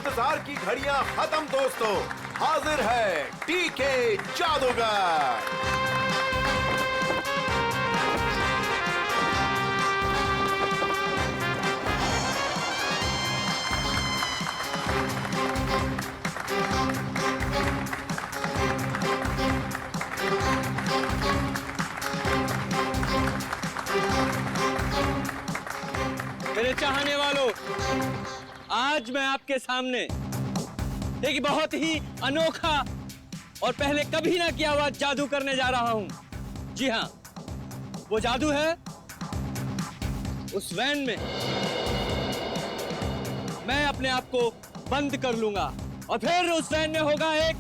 इंतजार की घड़ियां खत्म दोस्तों, हाजिर है टीके जादूगर। मेरे चाहने वालों, आज मैं आपके सामने एक बहुत ही अनोखा और पहले कभी ना किया हुआ जादू करने जा रहा हूं। जी हां, वो जादू है उस वैन में मैं अपने आप को बंद कर लूंगा और फिर उस वैन में होगा एक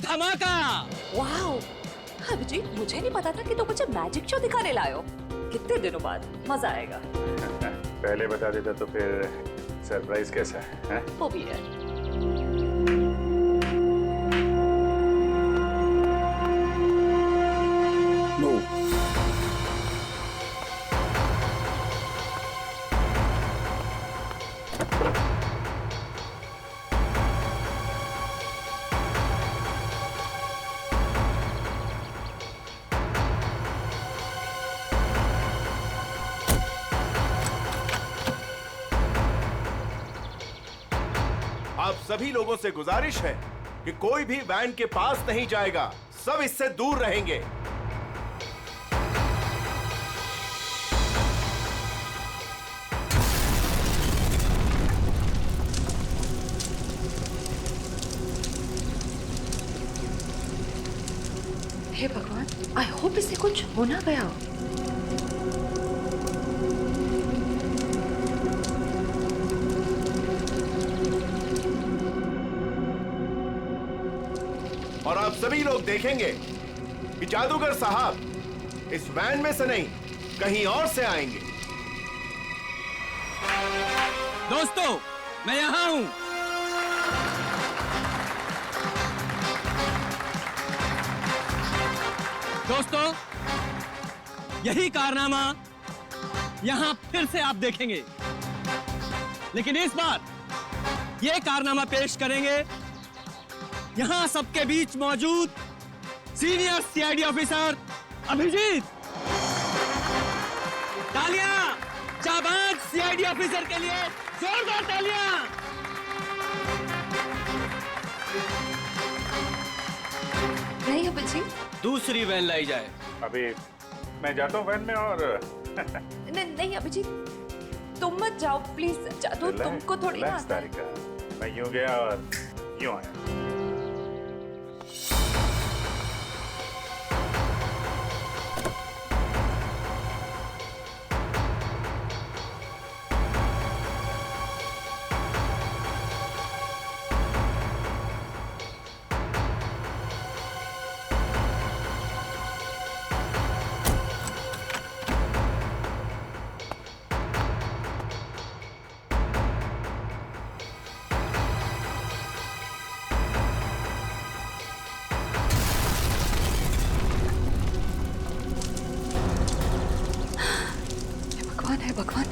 धमाका। वाओ, अभिजीत, मुझे नहीं पता था कि तुम मुझे मैजिक शो दिखाने लाए हो। कितने दिनों बाद मजा आएगा। पहले बता देता तो फिर सरप्राइज कैसा है? वो भी है। नो। आप सभी लोगों से गुजारिश है कि कोई भी वैन के पास नहीं जाएगा, सब इससे दूर रहेंगे। हे भगवान, आई होप इसे कुछ हो ना गया हो। और आप सभी लोग देखेंगे कि जादूगर साहब इस वैन में से नहीं, कहीं और से आएंगे। दोस्तों, मैं यहां हूं। दोस्तों, यही कारनामा यहां फिर से आप देखेंगे, लेकिन इस बार यह कारनामा पेश करेंगे यहां सबके बीच मौजूद सीनियर सीआईडी ऑफिसर अभिजीत। तालियां जाबाज सीआईडी ऑफिसर के लिए, जोरदार तालियां। नहीं अभिजीत, दूसरी वैन लाई जाए। अभी मैं जाता हूँ वैन में और नहीं अभिजीत, तुम मत जाओ प्लीज। जादू तुमको थोड़ी ना रिलैक्स आता है। तारिका, मैं यूं गया और यूं आया। भगवान है भगवान।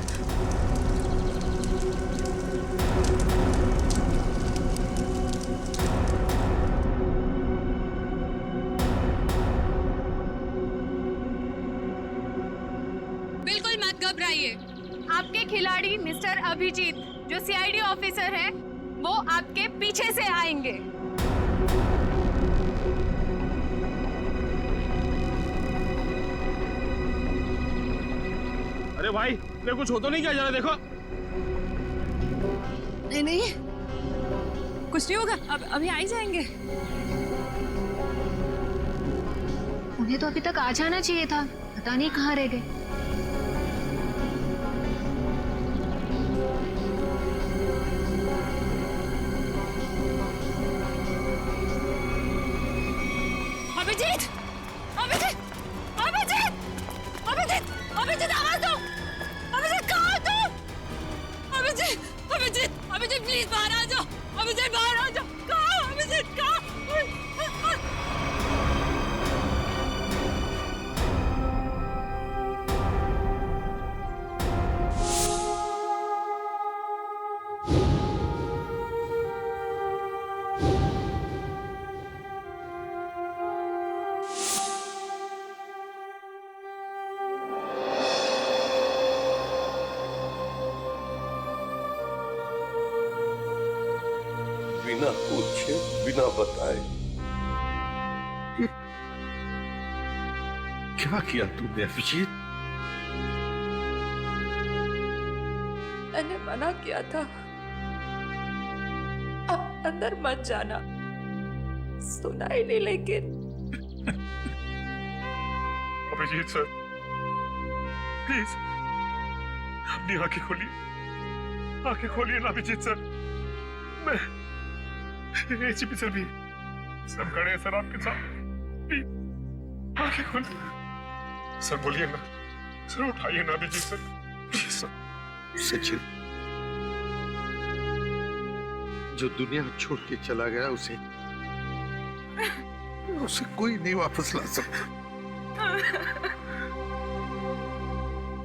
बिल्कुल मत घबराइए। आपके खिलाड़ी मिस्टर अभिजीत, जो सीआईडी ऑफिसर है, वो आपके पीछे से आएंगे। अरे भाई, मेरे कुछ हो तो नहीं क्या जा रहा? देखो। नहीं नहीं, कुछ नहीं होगा, अब अभी आ ही जाएंगे। उन्हें तो अभी तक आ जाना चाहिए था, पता नहीं कहाँ रह गए। अभिजीत, अभिजीत, अभिजीत, अभिजीत, अभिजीत, आवाज दो। अभिजीत, कहाँ हो तुम? अभिजीत, अभिजीत, अभिजीत, प्लीज बाहर आ जाओ। अभिजीत, बाहर आ जाओ। कहाँ हो अभिजीत? कहाँ? बिना पूछे बिना बताए क्या किया तूने अभिजीत? मैंने मना किया था, आप अंदर मत जाना, सुना ही नहीं। लेकिन अभिजीत सर, प्लीज अपनी आंखें खोलिए, आंखें खोलिए ना अभिजीत सर। मैं एसीपी सर भी सब खड़े हैं सर आपके साथ, प्लीज आंखें खोलिए सर, बोलिए ना सर, उठाइए ना Abhijit sir, please sir. Sachin जो दुनिया छोड़ के चला गया उसे कोई नहीं वापस ला सकता।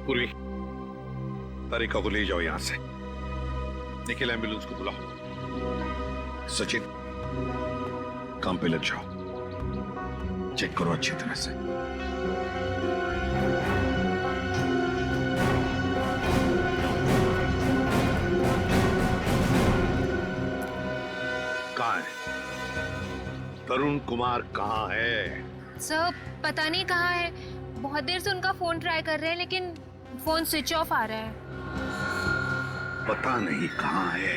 पूर्वी, तारिका को ले जाओ यहां से, निखिल एम्बुलेंस को बुलाओ। सचिन काम पे लग जाओ, चेक करो अच्छी तरह से। कहाँ है तरुण कुमार? कहाँ है सर? पता नहीं कहाँ है, बहुत देर से उनका फोन ट्राई कर रहे हैं लेकिन फोन स्विच ऑफ आ रहा है। पता नहीं कहाँ है,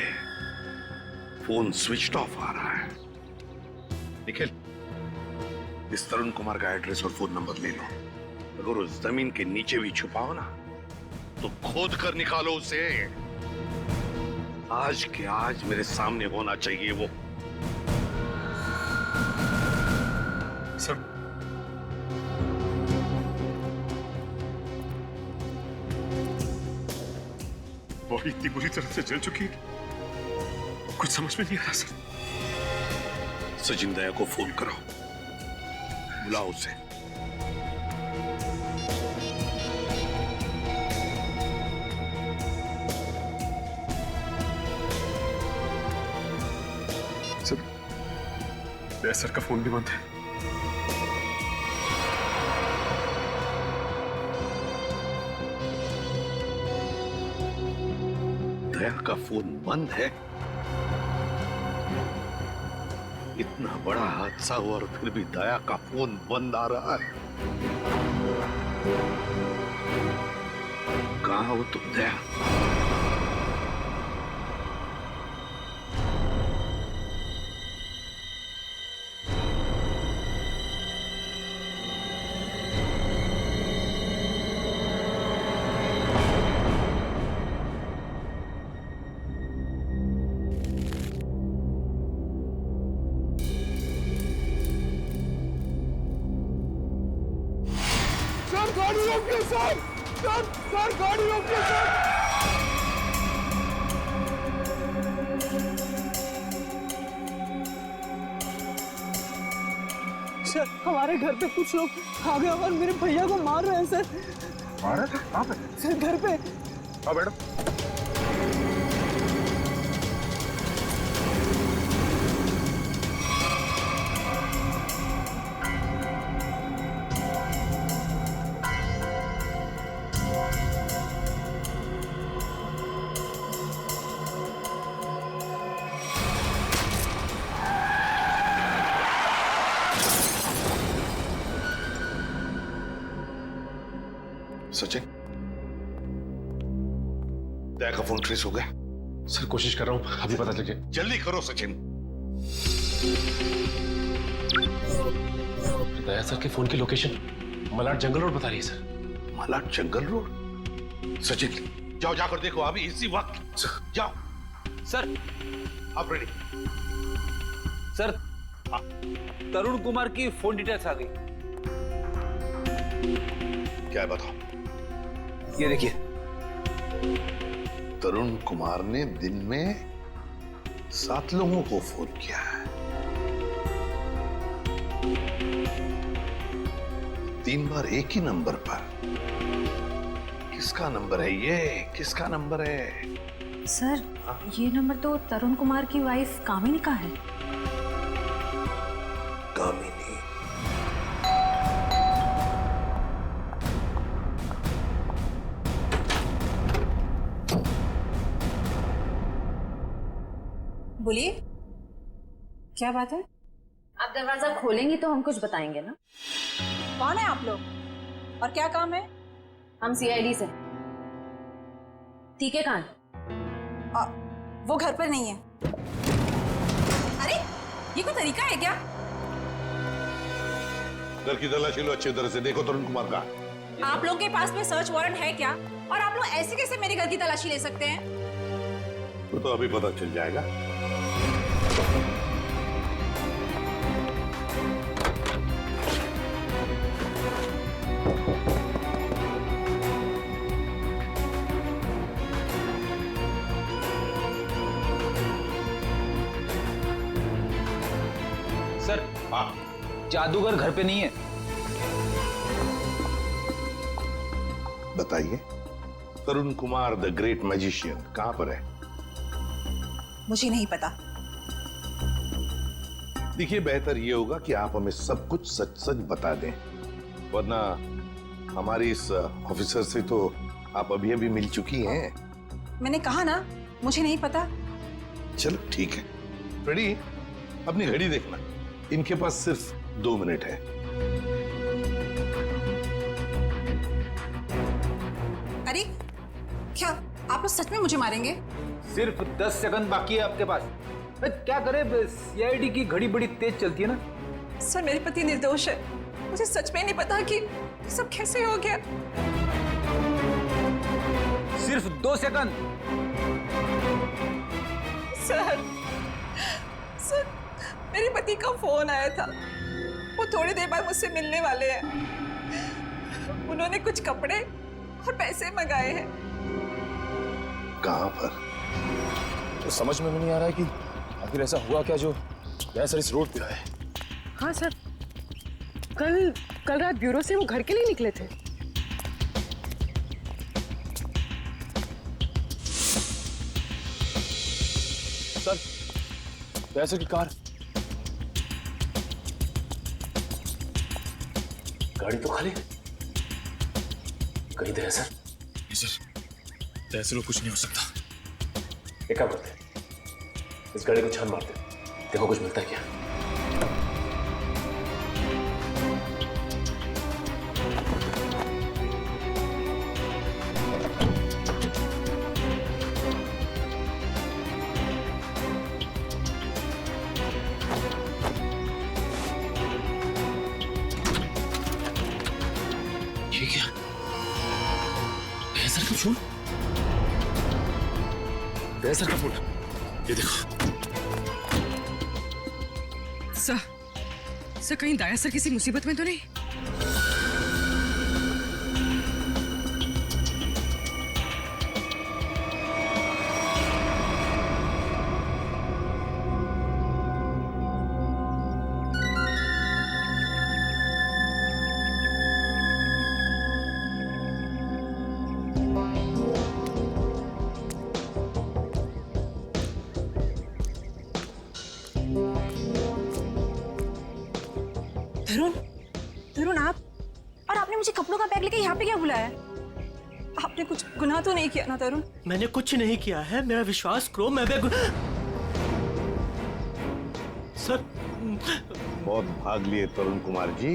फोन स्विच ऑफ आ रहा है। निखिल, इस तरुण कुमार का एड्रेस और फोन नंबर ले लो। अगर उस जमीन के नीचे भी छुपाओ ना तो खोद कर निकालो उसे। आज के आज मेरे सामने होना चाहिए वो। सर वो इतनी बुरी तरह से जल चुकी है, कुछ समझ में नहीं आ रहा सर। सचिन दया को फोन करो, बुलाओ उसे। सर, दया सर का फोन भी बंद है। दया का फोन बंद है? इतना बड़ा हादसा हुआ और फिर भी दया का फोन बंद आ रहा है। कहाँ हो तुम दया? सर, हमारे घर पे कुछ लोग आ गए और मेरे भैया को मार रहे हैं सर। मार रहे थे? कहाँ पे? सर घर पे। हाँ मैडम। सचिन, दया का फोन ट्रेस हो गया? सर कोशिश कर रहा हूँ, अभी पता चले। जल्दी करो सचिन। दया सर के फोन की लोकेशन मलाड जंगल रोड बता रही है सर। मलाड जंगल रोड? सचिन जाओ, जाकर देखो अभी इसी वक्त। जाओ। सर, आप रेडी? सर, तरुण कुमार की फोन डिटेल्स आ गई। क्या है बताओ? ये देखिए, तरुण कुमार ने दिन में 7 लोगों को फोन किया है। 3 बार एक ही नंबर पर। किसका नंबर है ये? किसका नंबर है? सर, ये नंबर तो तरुण कुमार की वाइफ कामिनी का है। कामिनी? बोलिए, क्या बात है? आप दरवाजा खोलेंगी तो हम कुछ बताएंगे ना। कौन है आप लोग और क्या काम है? हम सीआईडी से। ठीक है कान। वो घर पर नहीं है। अरे ये कोई तरीका है क्या? घर की तलाशी लो, अच्छी तरह से देखो तरुण कुमार का। आप लोगों के पास में सर्च वारंट है क्या? और आप लोग ऐसे कैसे मेरे घर की तलाशी ले सकते हैं? वो तो अभी पता चल जाएगा। सर, हाँ, जादूगर घर पे नहीं है। बताइए, तरुण कुमार द ग्रेट मैजिशियन कहां पर है? मुझे नहीं पता। देखिए, बेहतर ये होगा कि आप हमें सब कुछ सच सच बता दें, वरना हमारी इस ऑफिसर से तो आप अभी अभी मिल चुकी हैं। मैंने कहा ना, मुझे नहीं पता। चलो ठीक है। फ्रेडी, अपनी घड़ी देखना, इनके पास सिर्फ 2 मिनट है। अरे क्या आप लोग सच में मुझे मारेंगे? सिर्फ 10 सेकंड बाकी है आपके पास। क्या करे, सीआईडी की घड़ी बड़ी तेज चलती है ना। सर मेरे पति निर्दोष है, मुझे सच में नहीं पता कि ये सब कैसे हो गया। सिर्फ 2 सेकंड। सर मेरे पति का फोन आया था, वो थोड़ी देर बाद मुझसे मिलने वाले हैं। उन्होंने कुछ कपड़े और पैसे मंगाए हैं। कहां पर? तो समझ में नहीं आ रहा है कि आखिर ऐसा हुआ क्या जो सर इस रोड पे आए। हाँ सर, कल रात ब्यूरो से वो घर के लिए निकले थे। सर, सर की कार, गाड़ी तो खाली, कहीं दे सर। सर, ऐसे लोग कुछ नहीं हो सकता। एक काम करते हैं, इस गाड़ी को छान मारते, देखो कुछ मिलता है क्या। ये क्या? सर का फोन, सर का फोन, ये देखो। सर कहीं दाया सर किसी मुसीबत में तो नहीं? तरुण आप, और आपने मुझे कपड़ों का बैग लेके यहाँ पे क्या बुलाया? आपने कुछ गुनाह तो नहीं किया ना तरुण? मैंने कुछ नहीं किया है, मेरा विश्वास करो। मैं सर, बहुत भाग लिए तरुण कुमार जी,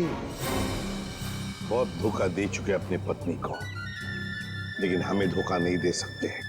बहुत धोखा दे चुके अपनी पत्नी को, लेकिन हमें धोखा नहीं दे सकते।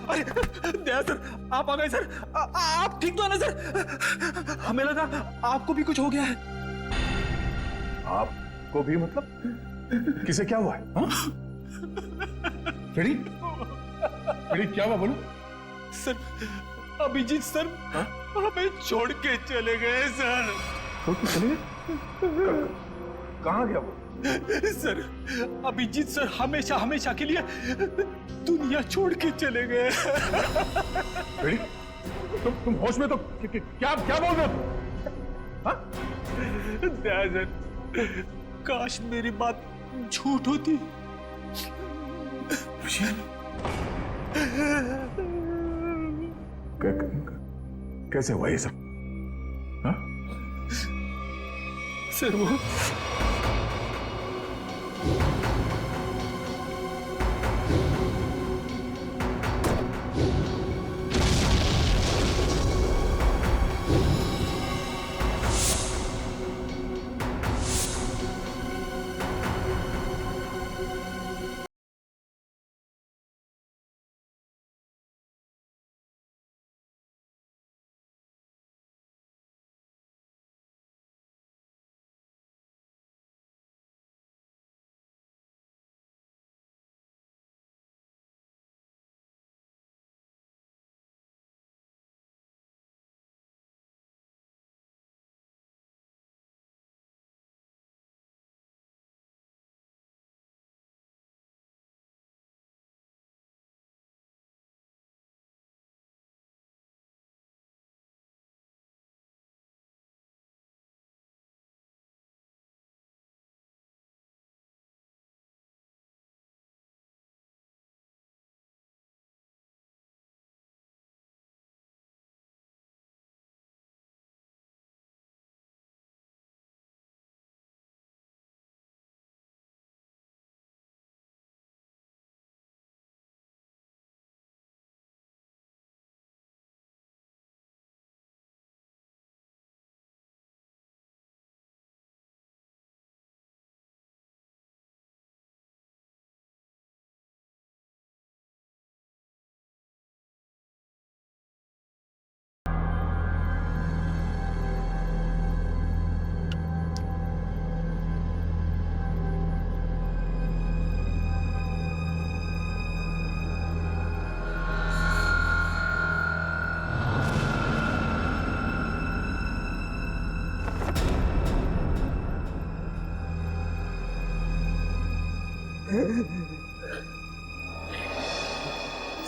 अरे दया सर, आप आ गए सर। आप ठीक तो है ना सर? हमें लगा आपको भी कुछ हो गया है। आपको भी मतलब? किसे क्या हुआ है? फ्रेडी क्या हुआ बोलो? सर, अभिजीत सर हमें छोड़ के चले गए सर। छोड़ के चले गए? कहाँ गया वो? सर, अभिजीत सर हमेशा हमेशा के लिए दुनिया छोड़ के चले गए। फ्रेडी, तुम होश में तो क्या बोल रहे हो? दया सर, काश मेरी बात झूठ होती। कैसे हुआ ये सब? सर वो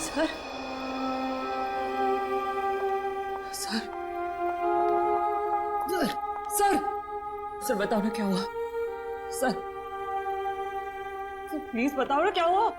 सर, सर, सर, सर बताओ ना क्या हुआ? सर, प्लीज बताओ ना क्या हुआ?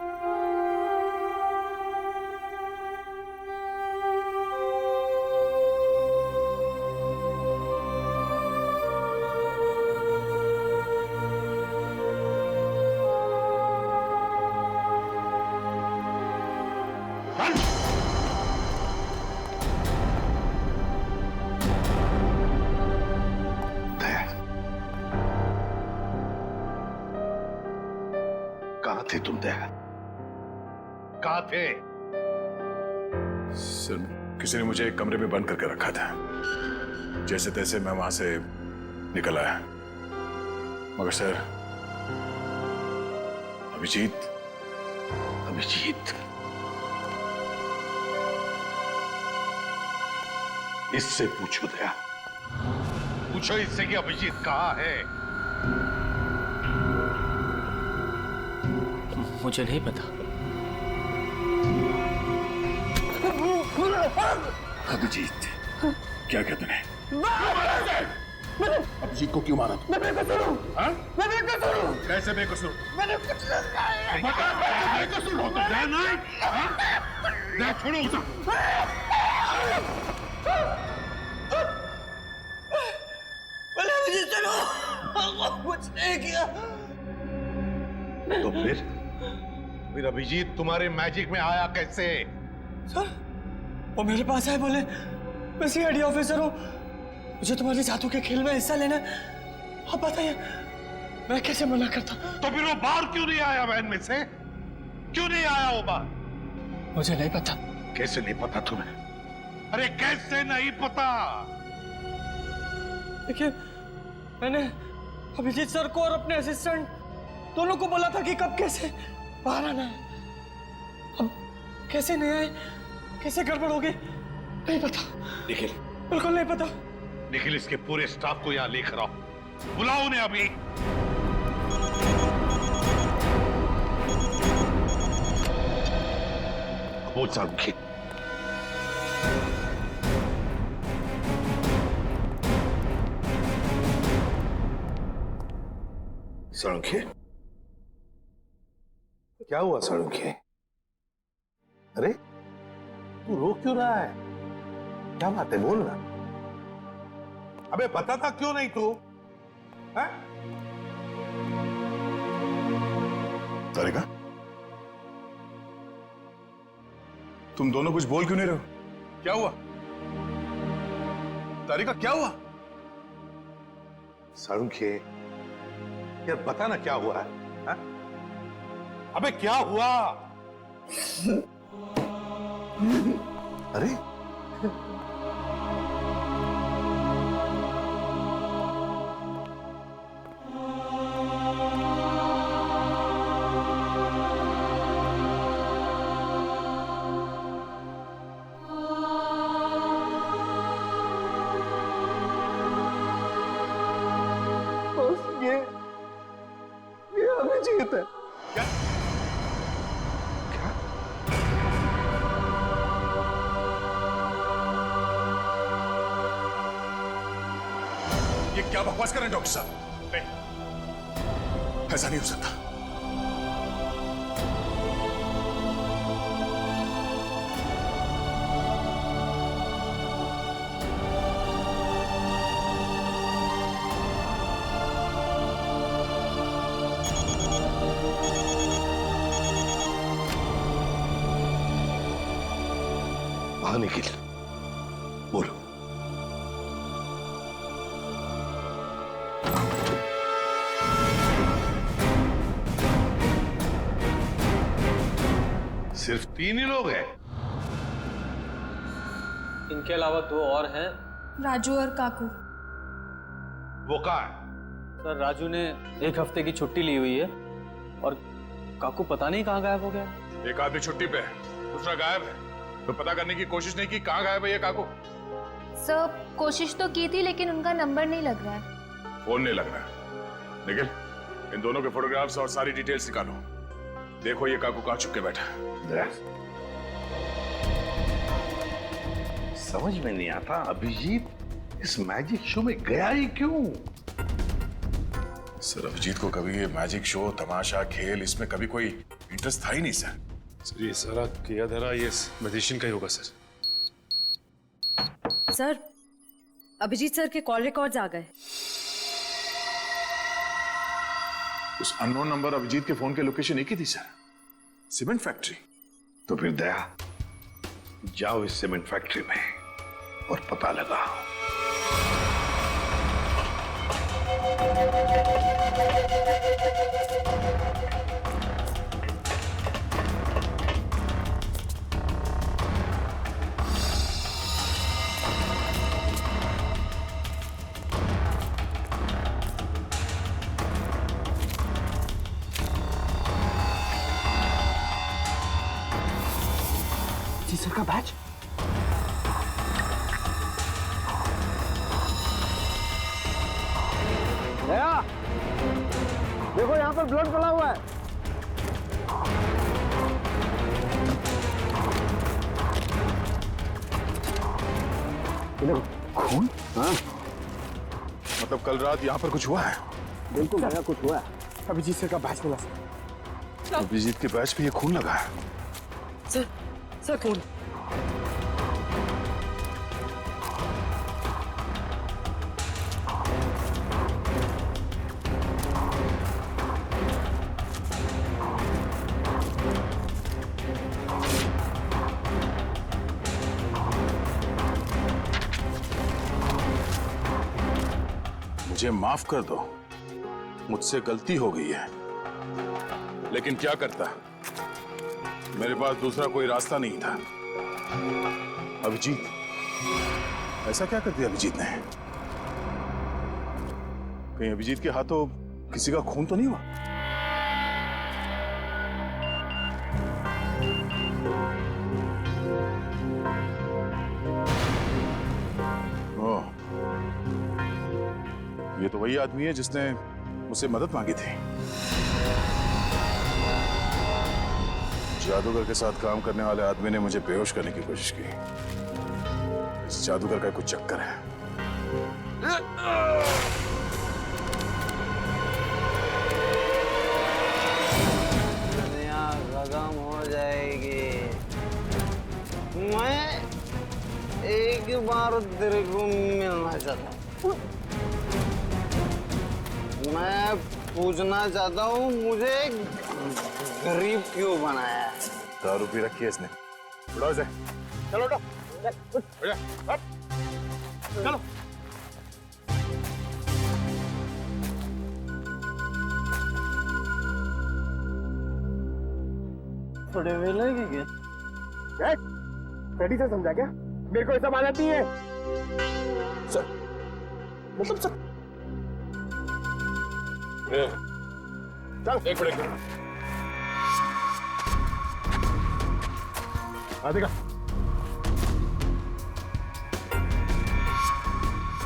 कहाँ थे तुम दया? कहाँ थे? सर, किसी ने मुझे एक कमरे में बंद करके रखा था। जैसे तैसे मैं वहां से निकल आया, मगर सर अभिजीत इससे पूछो दया, पूछो इससे कि अभिजीत कहाँ है? मुझे नहीं पता। अभिजीत, क्या कहते हैं? अभिजीत को क्यों मारा? मैं बेकसूर हूँ। मैं बेकसूर हूँ। कैसे बेकसूर? मैंने कुछ नहीं किया। बेकसूर हो तो दया नहीं? दया छोड़ो उसे। बोले मुझे चलो, कुछ नहीं किया। तो फिर अभिजीत तुम्हारे मैजिक में आया कैसे? सर, वो मेरे पास आए, बोले मैं सीआईडी ऑफिसर हूँ, मुझे तुम्हारे जादू के खेल में हिस्सा लेना है। अब बताइए मैं कैसे मना करता? तो फिर वो बाहर क्यों नहीं आया? वैन में से क्यों नहीं आया वो बाहर? मुझे नहीं पता। कैसे नहीं पता तुम्हें? अरे कैसे नहीं पता? देखिए, मैंने अभिजीत सर को और अपने असिस्टेंट दोनों को बोला था कि कब कैसे बाहर आना है। अब कैसे नहीं आए, कैसे गड़बड़ होगी, नहीं पता। निखिल, बिल्कुल नहीं पता। निखिल, इसके पूरे स्टाफ को यहाँ लेकर आओ, बुलाओ उन्हें अभी। बोल सारुखी। सारुखी, क्या हुआ सारुखी? अरे तू रो क्यों रहा है? क्या बात है, बोल ना। अबे बताता क्यों नहीं तू? तारिका, तुम दोनों कुछ बोल क्यों नहीं रहे हो? क्या हुआ? तारिका, क्या हुआ? सारुखी, यार बता ना क्या हुआ है? हा? अबे क्या हुआ? अरे ये अभिजीत है। क्या? क्या? ये क्या बकवास कर रहे हैं डॉक्टर साहब? नहीं, ऐसा नहीं हो सकता। हाँ निखिल, बोलो। सिर्फ 3 ही लोग हैं? इनके अलावा 2 और हैं। राजू और काकू। वो कहाँ है? सर, राजू ने 1 हफ्ते की छुट्टी ली हुई है और काकू पता नहीं कहाँ गायब हो गया। एक आदमी छुट्टी पे है, दूसरा गायब है, तो पता करने की कोशिश नहीं की कहाँ गायब है ये काकू? सर, कोशिश तो की थी लेकिन उनका नंबर नहीं लग रहा है। फोन नहीं लग रहा है। निखिल, इन दोनों के फोटोग्राफ्स और सारी डिटेल्स निकालो। देखो ये काकू कहाँ छुप के बैठा है। समझ में नहीं आता अभिजीत इस मैजिक शो में गया ही क्यों? सर, अभिजीत को कभी ये मैजिक शो, तमाशा, खेल, इसमें कभी कोई इंटरेस्ट था ही नहीं सर। सर, ये सारा किया धरा ये मैजिशियन का ही होगा सर। सर, अभिजीत सर के कॉल रिकॉर्ड्स आ गए। उस अननोन नंबर अभिजीत के फोन के लोकेशन एक ही थी सर, सीमेंट फैक्ट्री। तो फिर दया, जाओ इस सीमेंट फैक्ट्री में और पता लगाओ। जी सर का बैच। दया, देखो यहाँ पर ब्लड पड़ा हुआ है। देखो खून। हाँ, मतलब कल रात यहाँ पर कुछ हुआ है? बिल्कुल भैया, कुछ हुआ है। अभिजीत सर का बैच मिला सर। अभिजीत के बैच पे ये खून लगा है। सर खून। मुझे माफ कर दो, मुझसे गलती हो गई है, लेकिन क्या करता, मेरे पास दूसरा कोई रास्ता नहीं था। अभिजीत, ऐसा क्या कर दिया अभिजीत ने? कहीं अभिजीत के हाथों किसी का खून तो नहीं हुआ? ओह, ये तो वही आदमी है जिसने मुझसे मदद मांगी थी। जादूगर के साथ काम करने वाले आदमी ने मुझे बेहोश करने की कोशिश की। इस जादूगर का कुछ चक्कर है। दुनिया खत्म हो जाएगी। मैं एक बार तेरे को मिलना चाहता हूँ। मैं पूछना चाहता हूँ, मुझे गरीब क्यों बनाया? दारू पी रखी है इसने। उठाओ इसे। चलो उठो। चलो। थोड़े मिलेगी क्या? रेडी से समझा क्या? मेरे को ऐसा माना नहीं है। सर, मतलब सर। चल, एक मिनट। आधे का।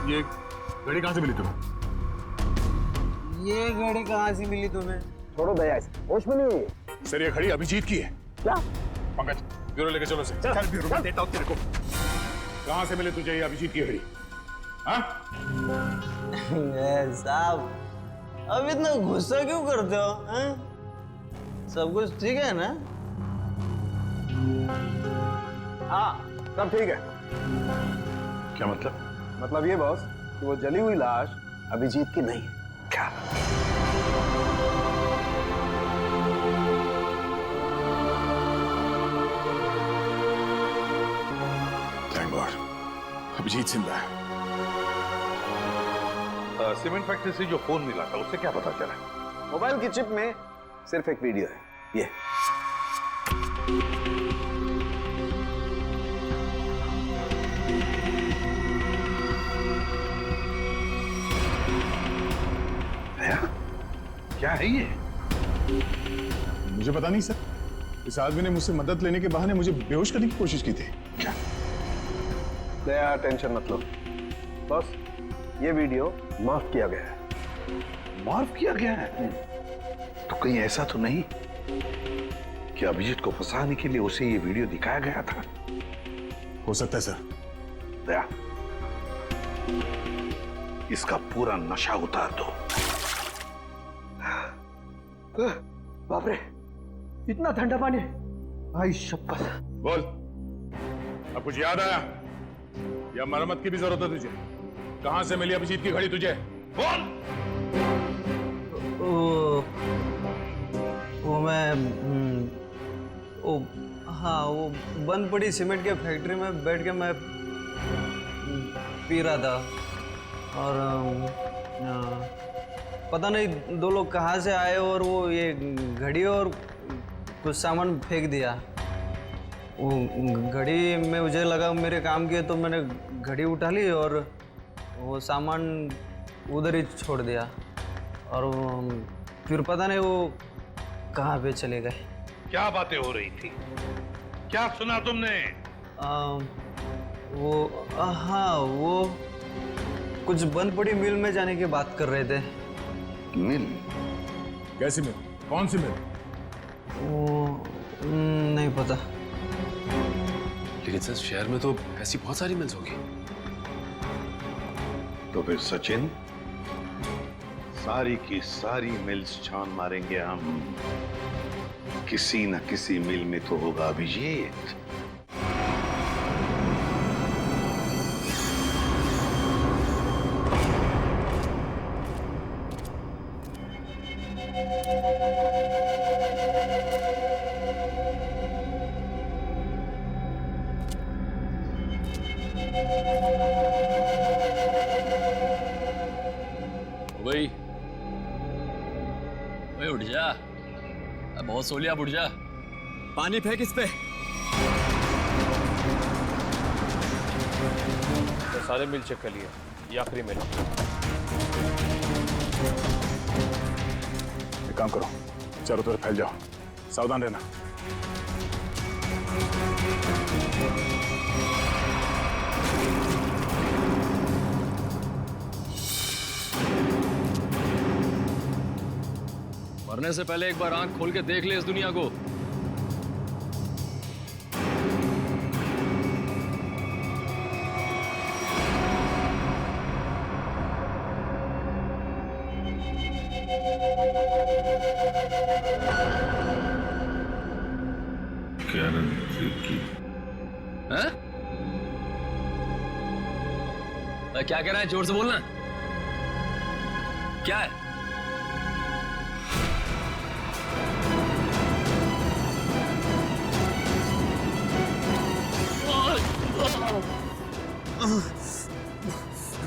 ये घड़ी कहाँ से मिली तुम्हें? ये घड़ी कहाँ से मिली तुम्हें? छोड़ो दया इसे, होश में नहीं है। सर, ये घड़ी अभिजीत की है। क्या? पंकज, ब्यूरो लेके चलो से। चल ब्यूरो में देता हूँ तेरे को। कहाँ से मिली तुझे ये अभिजीत की घड़ी? हाँ? साहब, अब इतना गुस्सा क्यों करते हो? हैं? सब कुछ ठीक है ना? हाँ, सब ठीक है। क्या मतलब? मतलब ये बॉस कि वो जली हुई लाश अभिजीत की नहीं है। क्या? थैंक गॉड, अभिजीत जिंदा है। सीमेंट फैक्ट्री से जो फोन मिला था उससे क्या पता चला? मोबाइल की चिप में सिर्फ एक वीडियो है, ये। क्या है ये? मुझे पता नहीं सर, इस आदमी ने मुझसे मदद लेने के बहाने मुझे बेहोश करने की कोशिश की थी। क्या? दया, टेंशन मत लो बॉस, ये वीडियो माफ किया गया है। माफ किया गया है? तो कहीं ऐसा तो नहीं कि अभिजीत को फंसाने के लिए उसे ये वीडियो दिखाया गया था? हो सकता है सर। दया, इसका पूरा नशा उतार दो। बाप रे, इतना ठंडा पानी! भाई शपथ। बोल, अब कुछ याद आया या मरम्मत की भी जरूरत है तुझे? कहां से मिली अभिजीत की घड़ी तुझे? बोल। वो मैं हाँ, वो बंद पड़ी सीमेंट के फैक्ट्री में बैठ के मैं पी रहा था और पता नहीं दो लोग कहाँ से आए और वो ये घड़ी और कुछ सामान फेंक दिया। वो घड़ी में मुझे लगा मेरे काम की है तो मैंने घड़ी उठा ली और वो सामान उधर ही छोड़ दिया और फिर पता नहीं वो कहाँ पे चले गए। क्या बातें हो रही थी? क्या सुना तुमने? हाँ, वो कुछ बंद पड़ी मिल में जाने की बात कर रहे थे। मिल? कैसी मिल? कौन सी मिल? वो नहीं पता। लेकिन सर, शहर में तो ऐसी बहुत सारी मिल्स होगी। तो फिर सचिन, सारी की सारी मिल्स छान मारेंगे हम। किसी न किसी मिल में तो होगा अभिजीत। भाई उठ जा, बहुत सो लिया, उठ जा। पानी फेंक इस पे। सारे मिल चेक कर लिए, ये आखिरी मिल। एक काम करो, चारों तरफ फैल जाओ, सावधान रहना। मरने से पहले एक बार आंख खोल के देख ले इस दुनिया को। हैं? क्या कह रहा है? जोर से बोलना। क्या है?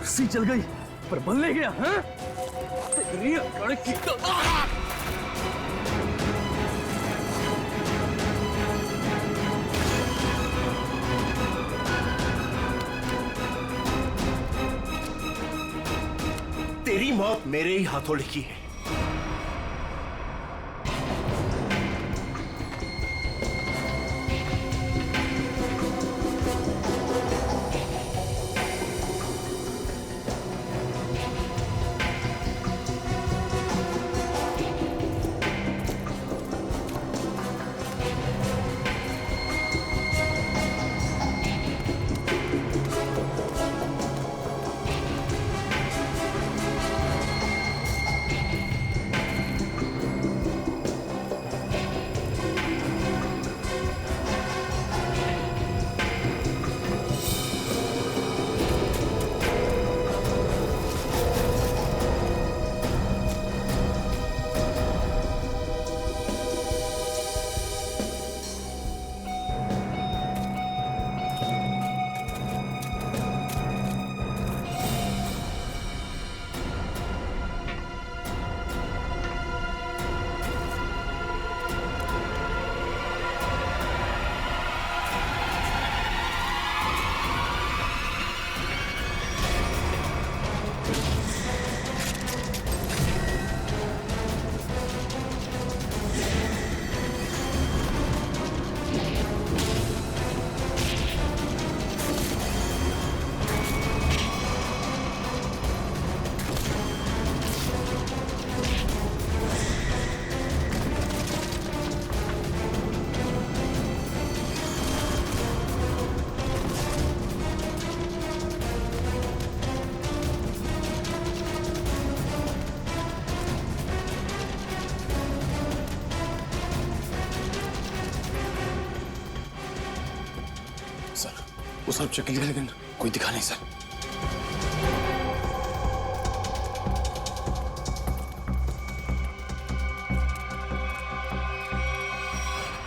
रस्सी चल गई पर बल ले गया। हैं? तेरी मौत मेरे ही हाथों लिखी है। वो सब चेक लिया लेकिन कोई दिखा नहीं सर।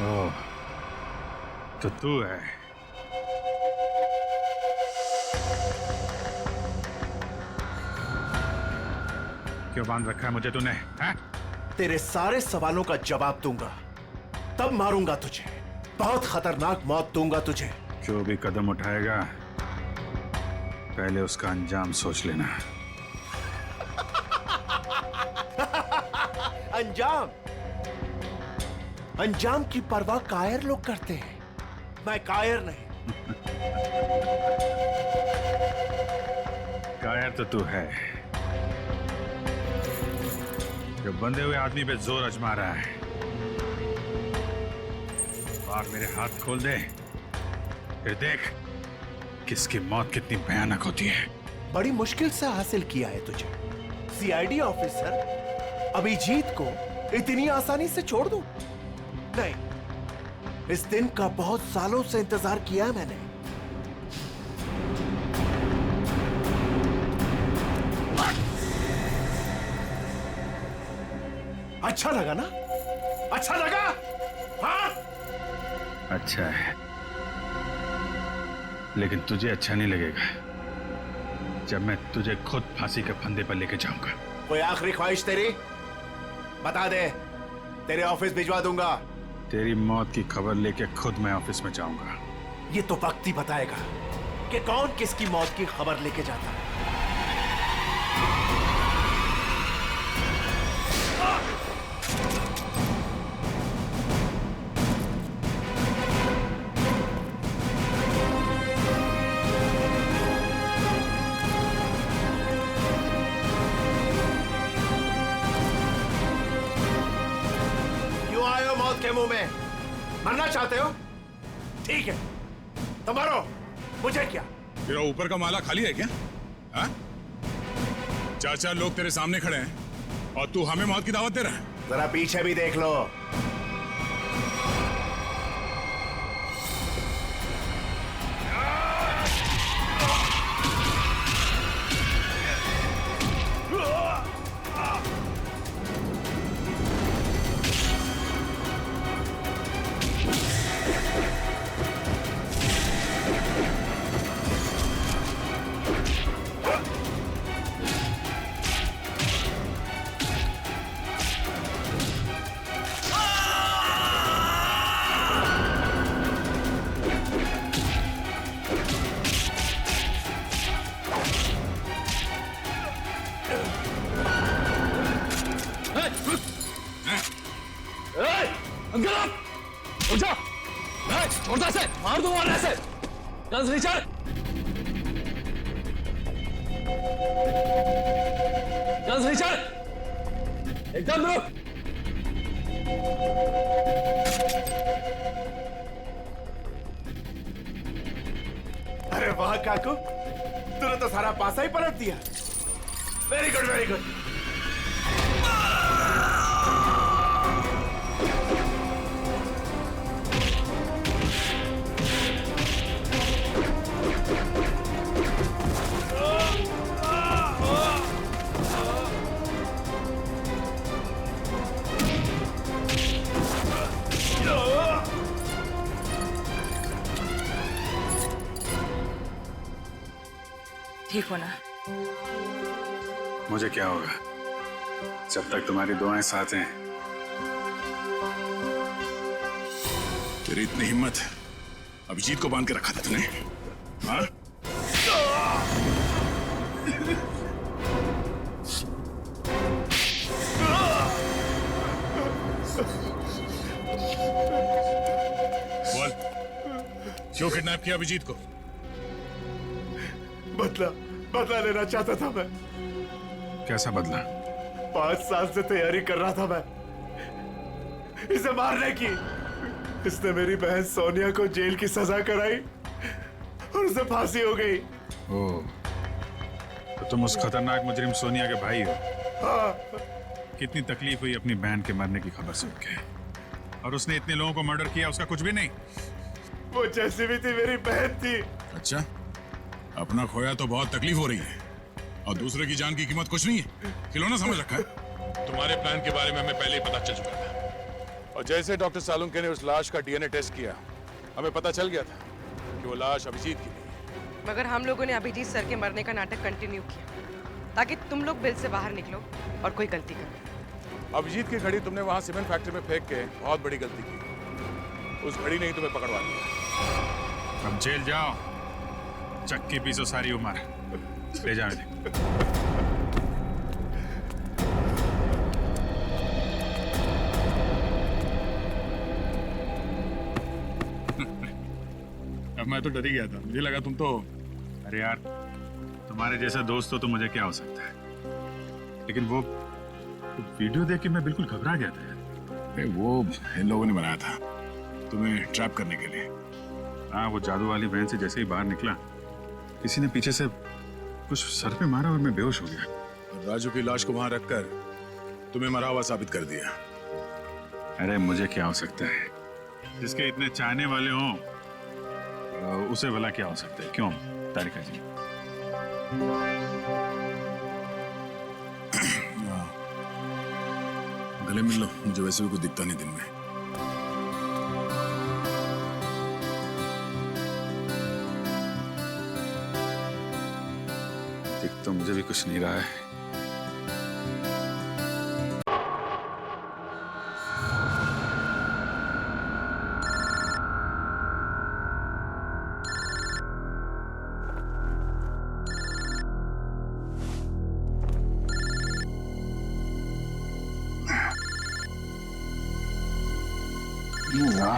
ओह, तो तू है। क्यों बांध रखा है मुझे तूने? हैं? तेरे सारे सवालों का जवाब दूंगा, तब मारूंगा तुझे। बहुत खतरनाक मौत दूंगा तुझे। जो भी कदम उठाएगा पहले उसका अंजाम सोच लेना। अंजाम? अंजाम की परवाह कायर लोग करते हैं, मैं कायर नहीं। कायर तो तू है, जो बंधे हुए आदमी पे जोर आजमा रहा है। आग मेरे हाथ खोल दे, फिर देख किसकी मौत कितनी भयानक होती है। बड़ी मुश्किल से हासिल किया है तुझे। सीआईडी ऑफिसर अभिजीत को इतनी आसानी से छोड़ दूं? नहीं, इस दिन का बहुत सालों से इंतजार किया है मैंने। अच्छा लगा ना? अच्छा लगा? हाँ? अच्छा है, लेकिन तुझे अच्छा नहीं लगेगा जब मैं तुझे खुद फांसी के फंदे पर लेके जाऊंगा। कोई आखिरी ख्वाहिश तेरी? बता दे, तेरे ऑफिस भिजवा दूंगा। तेरी मौत की खबर लेके खुद मैं ऑफिस में जाऊंगा। ये तो वक्त ही बताएगा। कि कौन किसकी मौत की खबर लेके जाता है। क्यों आए हो मौत के मुंह में? मरना चाहते हो? ठीक है, तो मरो, मुझे क्या? तेरा ऊपर का माला खाली है क्या? हाँ? 4 लोग तेरे सामने खड़े हैं और तू हमें मौत की दावत दे रहा है। जरा पीछे भी देख लो। छोड़ता से मार दूंगा ऐसे। गन्स नीचे। गन्स नीचे। एकदम रुक। अरे वाह काकू, तूने तो सारा पासा ही पलट दिया। Very good, very good. ठीक हो ना? मुझे क्या होगा जब तक तुम्हारी दुआएं साथ हैं। तेरी इतनी हिम्मत अभिजीत को बांध के रखा था तूने? हाँ? बोल, क्यों किडनैप किया अभिजीत को? बदला लेना चाहता था मैं। कैसा बदला? 5 साल से तैयारी कर रहा था मैं इसे मारने की। इसने मेरी बहन सोनिया को जेल की सजा कराई और उसे फांसी हो गई। ओह, तो तुम उस खतरनाक मुजरिम सोनिया के भाई हो? हाँ। कितनी तकलीफ हुई अपनी बहन के मरने की खबर सुन के। और उसने इतने लोगों को मर्डर किया, उसका कुछ भी नहीं? वो जैसी भी थी मेरी बहन थी। अच्छा, अपना खोया तो बहुत तकलीफ हो रही है और दूसरे की जान की कीमत कुछ नहीं है। खिलौना समझ रखा है। तुम्हारे प्लान के बारे में हमें पहले ही पता चल चुका था और जैसे डॉक्टर सालुंके ने उस लाश का डीएनए टेस्ट किया, हमें पता चल गया था कि वो लाश अभिजीत की थी। मगर हम लोगों ने अभिजीत सर के मरने का नाटक कंटिन्यू किया ताकि तुम लोग बिल से बाहर निकलो और कोई गलती करो। अभिजीत की घड़ी तुमने वहां सीमेंट फैक्ट्री में फेंक के बहुत बड़ी गलती की। उस घड़ी ने ही तुम्हें पकड़वा दिया। अब जेल जाओ, चक्की पीसो सारी उम्र। ले जाओ इन्हें। अब मैं तो डर ही गया था, मुझे लगा तुम तो। अरे यार, तुम्हारे जैसा दोस्त हो तो मुझे क्या हो सकता है, लेकिन वो वीडियो देख के मैं बिल्कुल घबरा गया था यार। वो इन लोगों ने बनाया था तुम्हें ट्रैप करने के लिए। हाँ, वो जादू वाली वैन से जैसे ही बाहर निकला, किसी ने पीछे से कुछ सर पे मारा और मैं बेहोश हो गया। राजू की लाश को वहां रखकर तुम्हें मरा हुआ साबित कर दिया। अरे मुझे क्या हो सकता है, जिसके इतने चाहने वाले हों उसे भला क्या हो सकता है? क्यों तारिका जी? गले मिल लो, मुझे वैसे भी कुछ दिखता नहीं दिन में। दिख तो मुझे भी कुछ नहीं रहा है।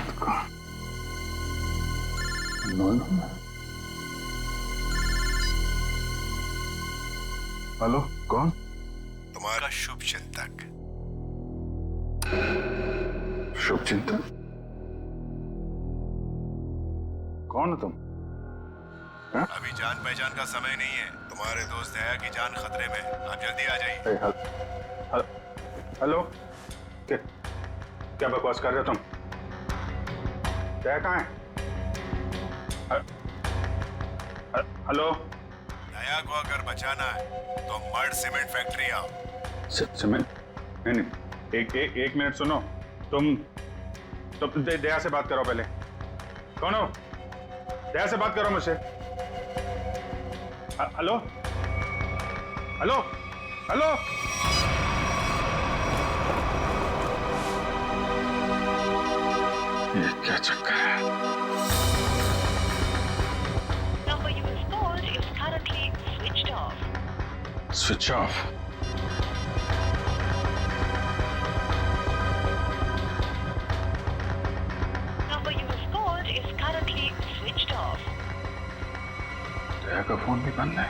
रात का 9 नंबर। हेलो, कौन? तुम्हारा शुभ चिंतक। शुभ चिंतक? कौन हो तुम? अभी जान पहचान का समय नहीं है। तुम्हारे दोस्त दया की जान खतरे में, आप जल्दी आ जाइए। हेलो, क्या बकवास कर रहे हो तुम? दया कहाँ है? हेलो, दया को अगर बचाना है तो मर्ड सीमेंट फैक्ट्री आओ। सीमेंट? नहीं, एक मिनट सुनो। तुम दया से बात करो पहले। कौन हो? दया से बात करो मुझसे। Hello, hello, hello. ये क्या चक्कर है? Number you have called is currently switched off. Switch off. Number you have called is currently switched off. दया का फोन भी बंद है।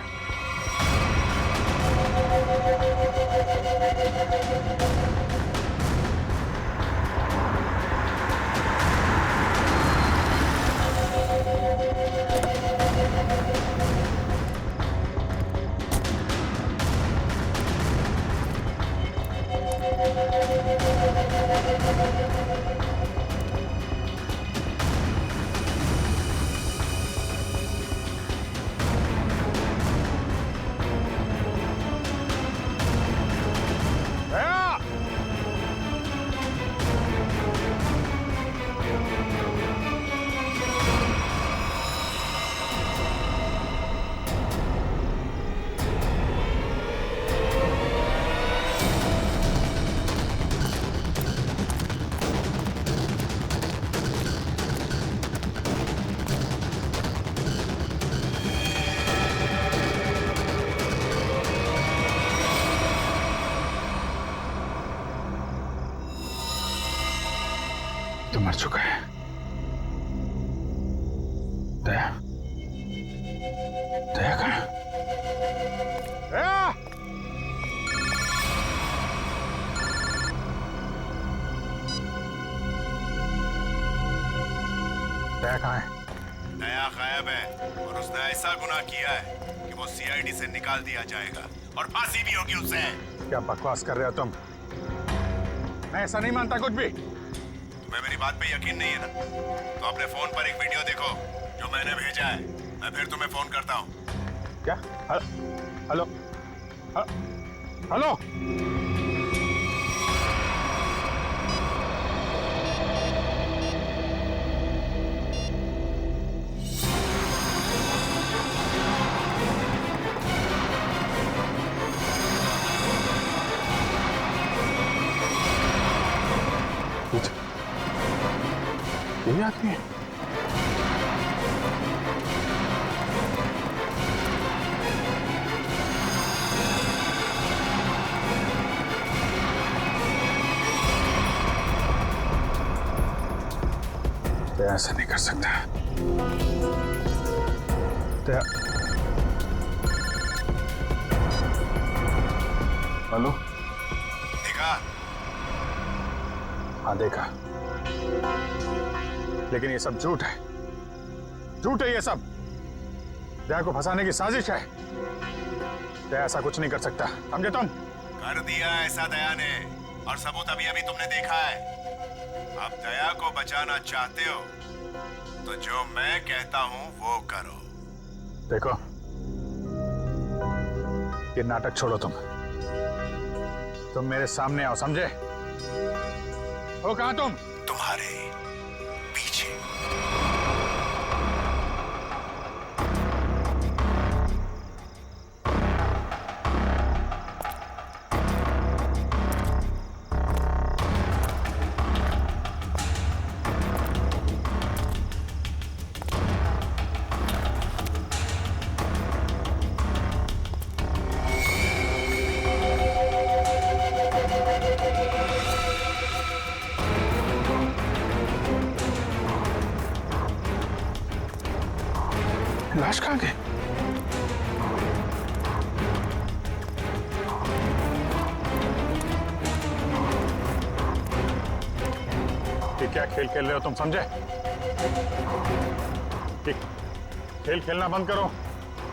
तो मर चुका है। दया, दया कहाँ? दया! दया कहाँ है? दया गायब है और उसने ऐसा गुनाह किया है कि वो सीआईडी से निकाल दिया जाएगा और फांसी भी होगी उसे। क्या बकवास कर रहे हो तुम? मैं ऐसा नहीं मानता कुछ भी। तुम्हें मेरी बात पे यकीन नहीं है ना? तो अपने फोन पर एक वीडियो देखो जो मैंने भेजा है। मैं फिर तुम्हें फोन करता हूँ। क्या? Hello, hello. यही आदमी है? तो ऐसा नहीं कर सकता। हेलो, देखा? हाँ देखा, लेकिन ये सब झूठ है। झूठ है ये सब। दया को फंसाने की साजिश है। दया ऐसा कुछ नहीं कर सकता, समझे तुम? कर दिया ऐसा दया ने, और सबूत अभी अभी तुमने देखा है। अब दया को बचाना चाहते हो तो जो मैं कहता हूं वो करो। देखो, ये नाटक छोड़ो। तुम मेरे सामने आओ, समझे? हो कहां तुम? तुम्हारे पीछे। लाश कहाँ गई? ये क्या खेल खेल रहे हो तुम, समझे? ये खेल खेलना बंद करो,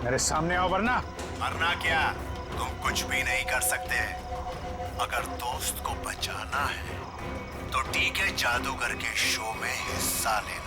मेरे सामने आओ वरना। वरना क्या? तुम कुछ भी नहीं कर सकते। अगर दोस्त को बचाना है तो ठीक है, जादूगर के शो में हिस्सा लेना।